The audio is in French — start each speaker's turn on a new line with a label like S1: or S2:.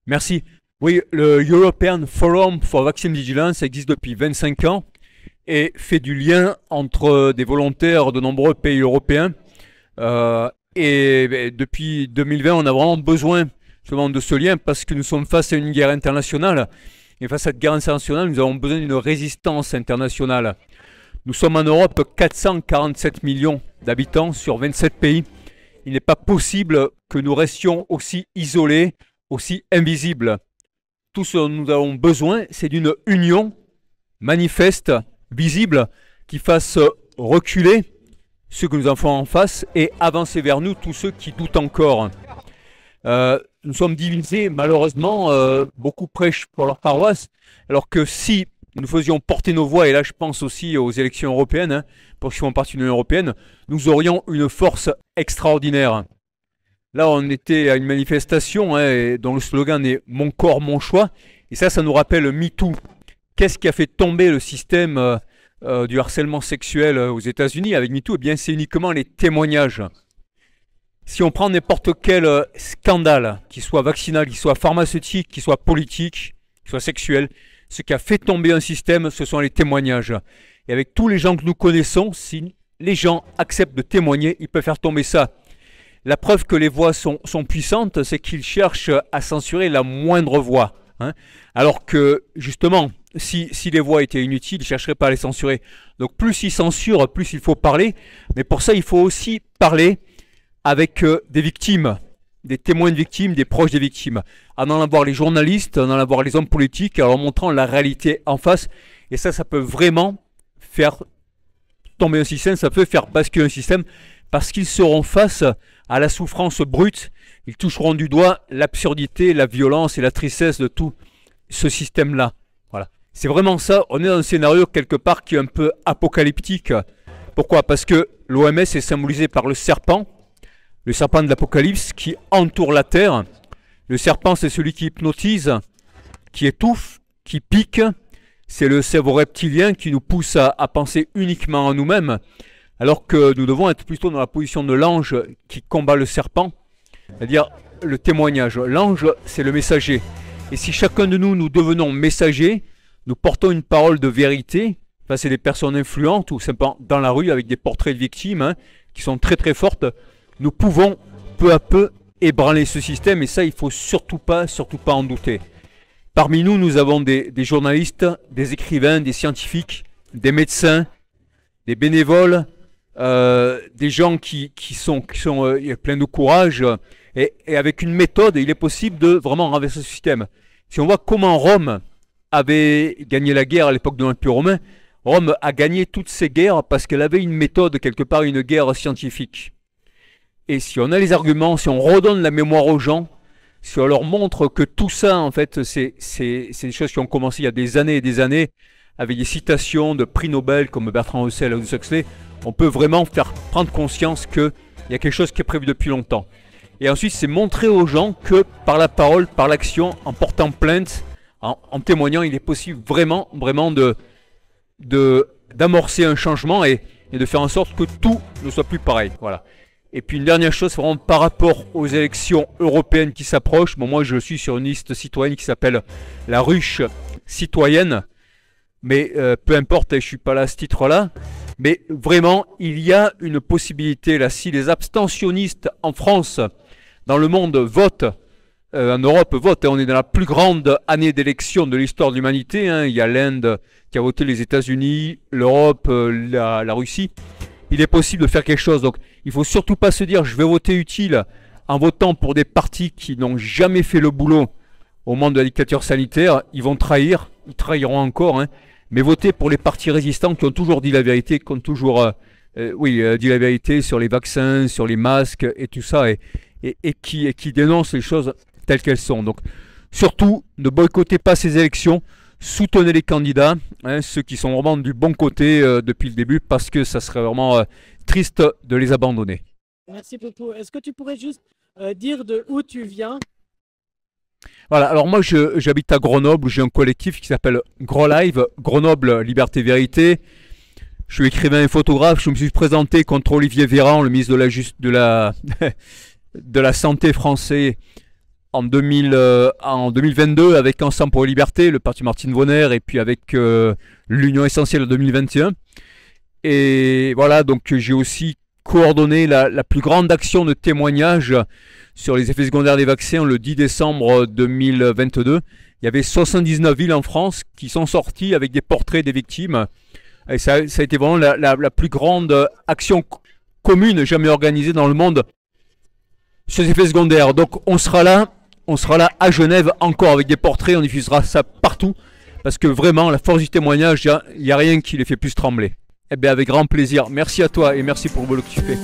S1: Merci. Oui, le European Forum for Vaccine Vigilance existe depuis 25 ans et fait du lien entre des volontaires de nombreux pays européens. Depuis 2020, on a vraiment besoin justement de ce lien parce que nous sommes face à une guerre internationale. Et face à cette guerre internationale, nous avons besoin d'une résistance internationale. Nous sommes en Europe 447 millions d'habitants sur 27 pays. Il n'est pas possible que nous restions aussi isolés, aussi invisibles. Tout ce dont nous avons besoin, c'est d'une union manifeste, visible, qui fasse reculer ceux que nous avons en face et avancer vers nous tous ceux qui doutent encore. Nous sommes divisés, malheureusement, beaucoup prêchent pour leur paroisse, alors que si nous faisions porter nos voix, et là je pense aussi aux élections européennes, hein, pour ceux qui font partie de l'Union européenne, nous aurions une force extraordinaire. Là, on était à une manifestation hein, dont le slogan est « Mon corps, mon choix ». Et ça nous rappelle MeToo. Qu'est-ce qui a fait tomber le système du harcèlement sexuel aux États-Unis avec MeToo? Eh bien, c'est uniquement les témoignages. Si on prend n'importe quel scandale, qu'il soit vaccinal, qu'il soit pharmaceutique, qu'il soit politique, qu'il soit sexuel, ce qui a fait tomber un système, ce sont les témoignages. Et avec tous les gens que nous connaissons, si les gens acceptent de témoigner, ils peuvent faire tomber ça. La preuve que les voix sont puissantes, c'est qu'ils cherchent à censurer la moindre voix. Hein. Alors que, justement, si les voix étaient inutiles, ils ne chercheraient pas à les censurer. Donc plus ils censurent, plus il faut parler. Mais pour ça, il faut aussi parler avec des victimes, des témoins de victimes, des proches des victimes. En allant voir les journalistes, en allant voir les hommes politiques, en leur montrant la réalité en face. Et ça peut vraiment faire tomber un système, ça peut faire basculer un système, parce qu'ils seront face à la souffrance brute, ils toucheront du doigt l'absurdité, la violence et la tristesse de tout ce système-là. Voilà. C'est vraiment ça, on est dans un scénario quelque part qui est un peu apocalyptique. Pourquoi? Parce que l'OMS est symbolisé par le serpent de l'Apocalypse qui entoure la Terre. Le serpent, c'est celui qui hypnotise, qui étouffe, qui pique. C'est le cerveau reptilien qui nous pousse à penser uniquement à nous-mêmes, alors que nous devons être plutôt dans la position de l'ange qui combat le serpent, c'est-à-dire le témoignage. L'ange, c'est le messager. Et si chacun de nous, nous devenons messagers, nous portons une parole de vérité face à des personnes influentes ou simplement dans la rue avec des portraits de victimes hein, qui sont très très fortes, nous pouvons peu à peu ébranler ce système et ça, il ne faut surtout pas en douter. Parmi nous, nous avons des journalistes, des écrivains, des scientifiques, des médecins, des bénévoles, des gens qui sont pleins de courage et avec une méthode, il est possible de vraiment renverser ce système. Si on voit comment Rome avait gagné la guerre à l'époque de l'Empire romain, Rome a gagné toutes ces guerres parce qu'elle avait une méthode, quelque part une guerre scientifique. Et si on a les arguments, si on redonne la mémoire aux gens, si on leur montre que tout ça, en fait, c'est des choses qui ont commencé il y a des années et des années, avec des citations de prix Nobel comme Bertrand Russell ou Aldous Huxley, on peut vraiment faire prendre conscience qu'il y a quelque chose qui est prévu depuis longtemps. Et ensuite, c'est montrer aux gens que par la parole, par l'action, en portant plainte, en témoignant, il est possible vraiment d'amorcer un changement et de faire en sorte que tout ne soit plus pareil. Voilà. Et puis une dernière chose, vraiment par rapport aux élections européennes qui s'approchent, bon, moi je suis sur une liste citoyenne qui s'appelle la ruche citoyenne, mais peu importe, je ne suis pas là à ce titre-là, mais vraiment il y a une possibilité là, si les abstentionnistes en France, dans le monde votent, en Europe votent, on est dans la plus grande année d'élection de l'histoire de l'humanité, hein, il y a l'Inde qui a voté les États-Unis, l'Europe, la Russie. Il est possible de faire quelque chose. Donc, il ne faut surtout pas se dire je vais voter utile en votant pour des partis qui n'ont jamais fait le boulot au moment de la dictature sanitaire. Ils vont trahir, ils trahiront encore. Hein, mais voter pour les partis résistants qui ont toujours dit la vérité, qui ont toujours dit la vérité sur les vaccins, sur les masques et tout ça, et qui dénoncent les choses telles qu'elles sont. Donc, surtout, ne boycottez pas ces élections. Soutenez les candidats, hein, ceux qui sont vraiment du bon côté depuis le début, parce que ça serait vraiment triste de les abandonner.
S2: Merci beaucoup. Est-ce que tu pourrais juste dire de où tu viens?
S1: Voilà, alors moi j'habite à Grenoble, j'ai un collectif qui s'appelle GroLive, Grenoble Liberté Vérité. Je suis écrivain et photographe, je me suis présenté contre Olivier Véran, le ministre de la Santé français, en 2022 avec Ensemble pour la Liberté, le parti Martine Vonner, et puis avec l'Union Essentielle en 2021. Et voilà, donc j'ai aussi coordonné la plus grande action de témoignage sur les effets secondaires des vaccins le 10 décembre 2022. Il y avait 79 villes en France qui sont sorties avec des portraits des victimes. Et ça a été vraiment la plus grande action commune jamais organisée dans le monde sur les effets secondaires. Donc on sera là à Genève encore avec des portraits, on diffusera ça partout. Parce que vraiment, la force du témoignage, il n'y a rien qui les fait plus trembler. Eh bien, avec grand plaisir. Merci à toi et merci pour le boulot que tu fais.